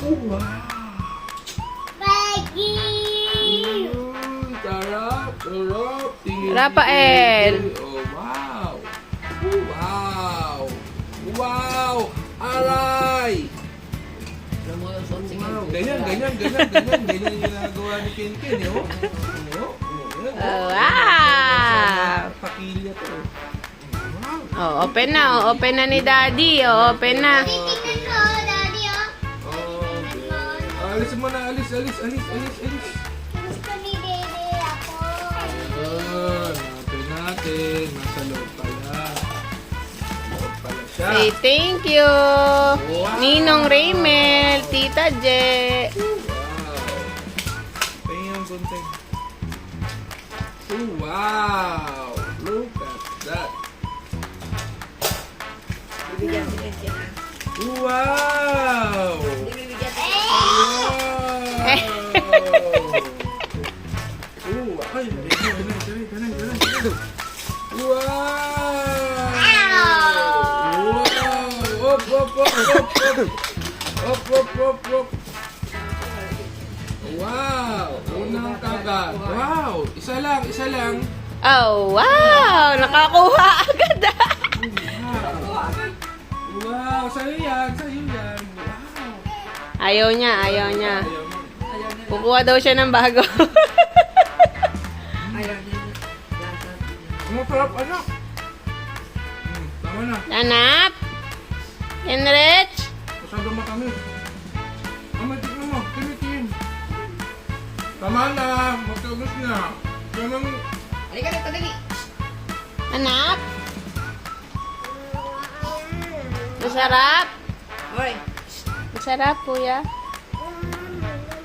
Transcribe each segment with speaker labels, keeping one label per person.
Speaker 1: Wow!
Speaker 2: Maggie!
Speaker 1: Sarap! Sarap! Tingin,
Speaker 2: Rafael.
Speaker 1: tingin. Oh, wow! Wow! Wow! Aray! Wow! Ganyan yung ginagawa ni Ken, oh.
Speaker 2: Wow!
Speaker 1: Pakilya to. Wow!
Speaker 2: Oh, open na. Oh, open na ni Daddy. Oh, open na.
Speaker 3: Titignan ko, Daddy, oh.
Speaker 1: Alis mo na, alis.
Speaker 3: Gusto ni Dede ako.
Speaker 1: Ayan, natin natin. Nasa loob pala. Loob pala siya.
Speaker 2: Say thank you. Ninong Raymel, Tita Je.
Speaker 1: Wow. Tingnan konti. Oh, wow. Look at that. Wow. Wow. Ay, ganun. Wow. Wow. Op. Wow. Unang kagad. Wow. Isa lang.
Speaker 2: Oh, wow! Nakakuha agad ah.
Speaker 1: Wow. Sa'yo yan. Wow.
Speaker 2: Ayaw niya. Kukuha daw siya ng bago.
Speaker 1: Ang masarap, anak. Tama na.
Speaker 2: Anak? Enrich?
Speaker 1: Masyado matamis. Tignan mo. Timitim. Tama na. Magtamis na. Ganun.
Speaker 2: Anak? Masarap?
Speaker 4: Hoy,
Speaker 2: Masarap, kuya.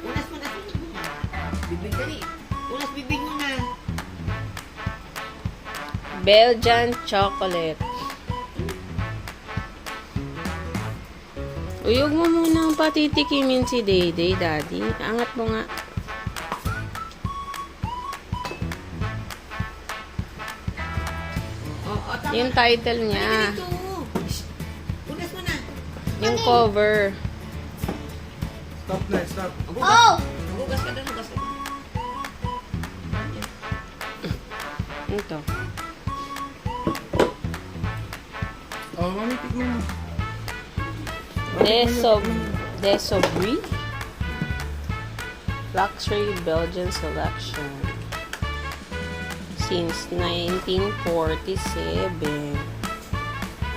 Speaker 4: unas mo na. Bibig dali. Unas bibig mo na.
Speaker 2: Belgian chocolate. Uyog mo muna ang patitikimin si Dayday, Daddy. Angat mo nga.
Speaker 4: Tama.
Speaker 2: Yung title niya.
Speaker 4: Dito. Unas mo na.
Speaker 2: Yung cover.
Speaker 1: Stop.
Speaker 3: Oh!
Speaker 4: Hugas ka doon.
Speaker 2: Ito.
Speaker 1: Oh, mami, tignan mo.
Speaker 2: Desobrie. Luxury Belgian selection. Since 1947.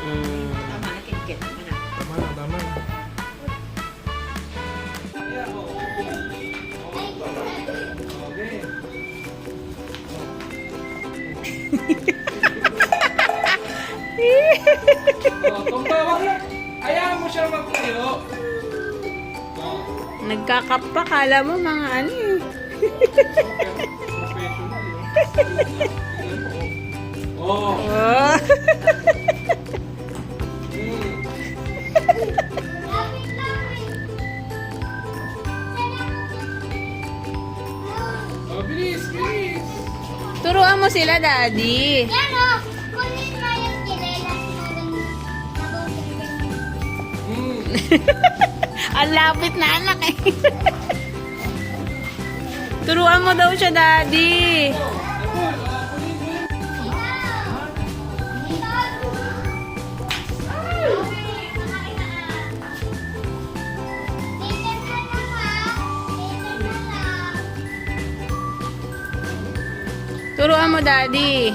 Speaker 4: Tama, nakikit mo na.
Speaker 1: Tama na. Wag lang. Hayaan mo siya magtuyo.
Speaker 2: Nagkakap pa, kala mo mga ano eh.
Speaker 1: Oh.
Speaker 2: Oh.
Speaker 1: Oh, bilis.
Speaker 2: Turuan mo sila, Daddy.
Speaker 3: Yan, oh. Kunin mo yung kinelas na
Speaker 2: Ang lapit na anak eh. Turuan mo daw siya, Daddy. Turuan mo, Daddy.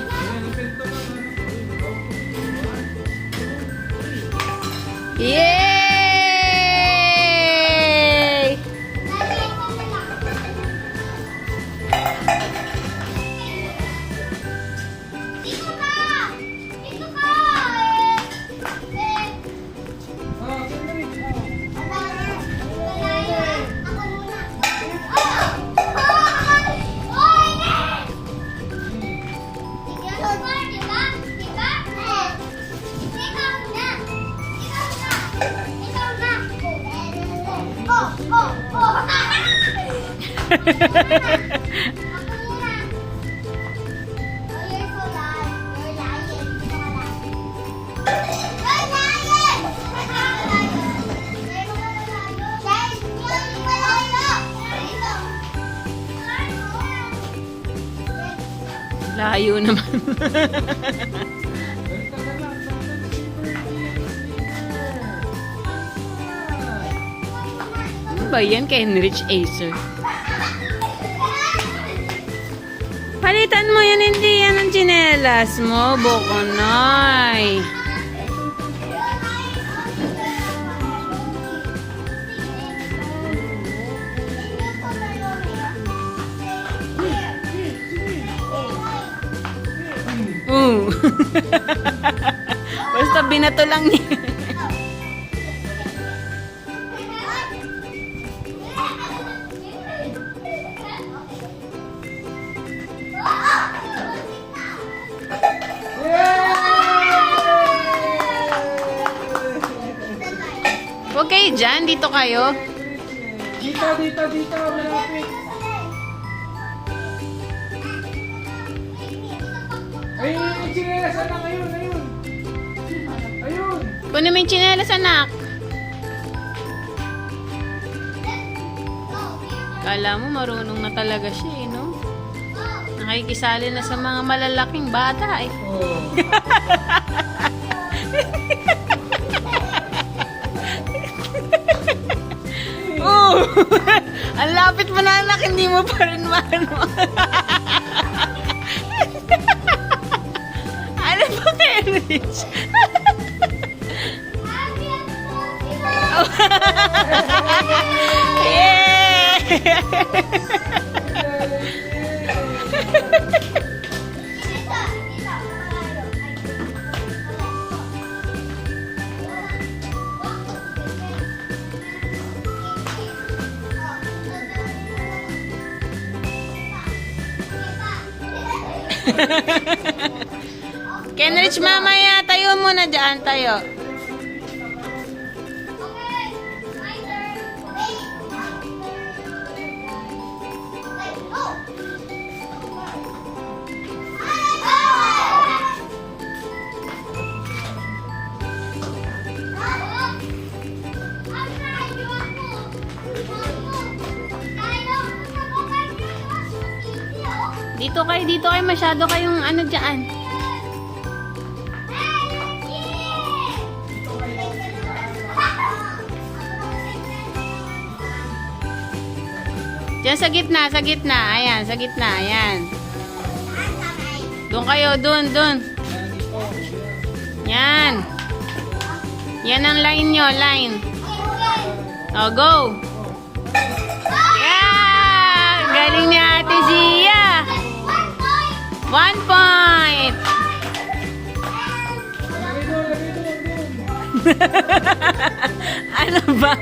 Speaker 2: Yay! Layo naman. Ano ba yan? Kenrich Acer. Palitan mo yan, hindi yan ang tsinelas mo, Bokonoy. Basta binato lang niya. Huwag kayo dyan, dito kayo.
Speaker 1: Dito, malapit. Ayun, yung chinelas, anak, ayun. Ayun.
Speaker 2: Kunin mo yung tsinelas, anak. Kala mo marunong na talaga siya, eh, no? Nakikisali na sa mga malalaking bata, eh.
Speaker 1: Oh.
Speaker 2: Oh! Ang lapit mo na, anak, hindi mo pa rin maano. Ano ba, Kenrich? Yeah! Kenrich, mamaya, tayo muna dyan, tayo. Dito kayo, masyado kayong ano dyan. Diyan sa gitna. Ayan, sa gitna, ayan. Doon kayo, doon. Yan. Yan ang line nyo, line. O, go. Yeah! Galing ni Ate Zia. 1 point. Ano ba?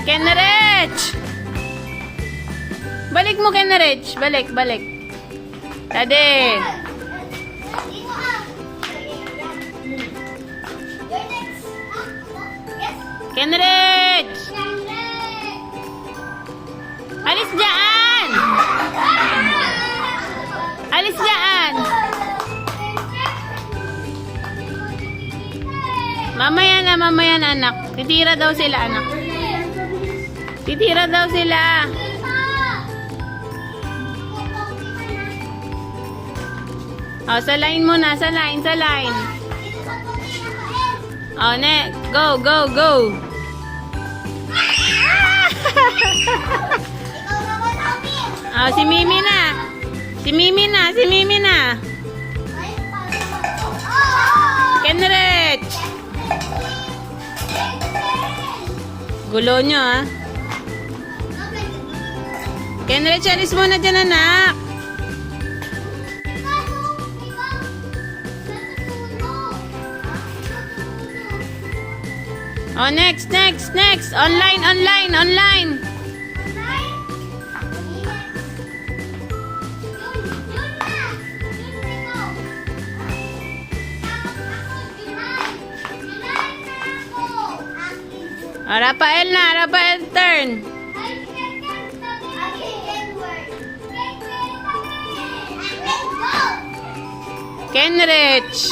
Speaker 2: Kenrich! Balik mo, Kenrich. Balik. Daddy. Kenrich! Alis dyan! Alis dyan! Mamaya na, anak. Titira daw sila, anak. Titira daw sila. O, sa line muna, sa line. O, next. Go. O, si Mimi na. Kenrich! Gulo nyo, ha? Kenrich, alis mo na dyan, anak. Oh, next. Online. Oh, Rafael turn. Kenrich.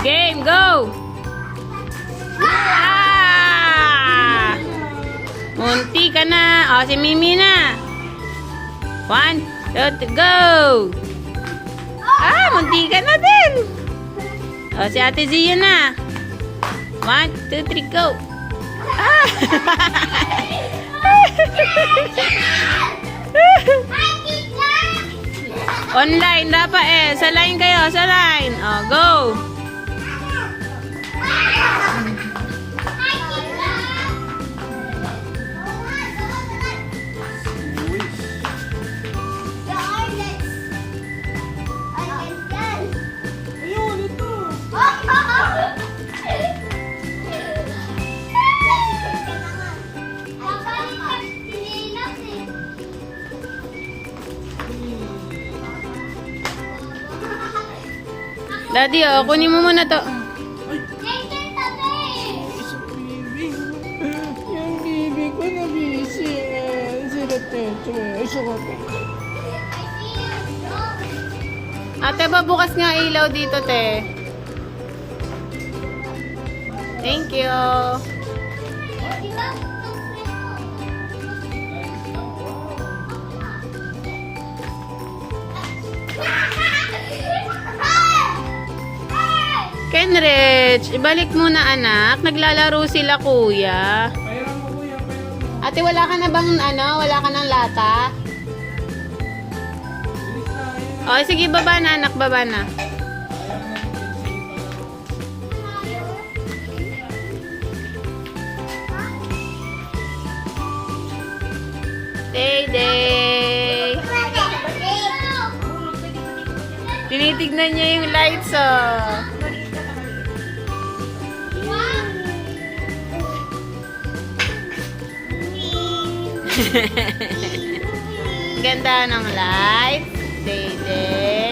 Speaker 2: Game, go! Ah! Munti ka na. O, si Mimi na. 1, 2, 3, go! Ah, munti ka na din. O, si Ate Zia na. 1, 2, 3, go! Ah! Online dapat eh. Sa line kayo, sa line. O, go!
Speaker 1: Ayun, ito.
Speaker 2: Daddy, oh, kunin mo muna to.
Speaker 1: Isang bibig. Yung bibig ko nabisin. Sila tete. Isa ka pa.
Speaker 2: Ate, bukas nga ilaw dito, te. Thank you. Kenrich, ibalik mo na anak. Naglalaro sila kuya.
Speaker 1: Pairan mo kuya, pairan mo.
Speaker 2: Ate, wala ka na bang wala ka ng lata?
Speaker 1: Bilis na, ayun na.
Speaker 2: O, sige, baba na anak, baba na. Day, day. Tinitignan niya yung lights, oh. Ganda ng lights. Day, day.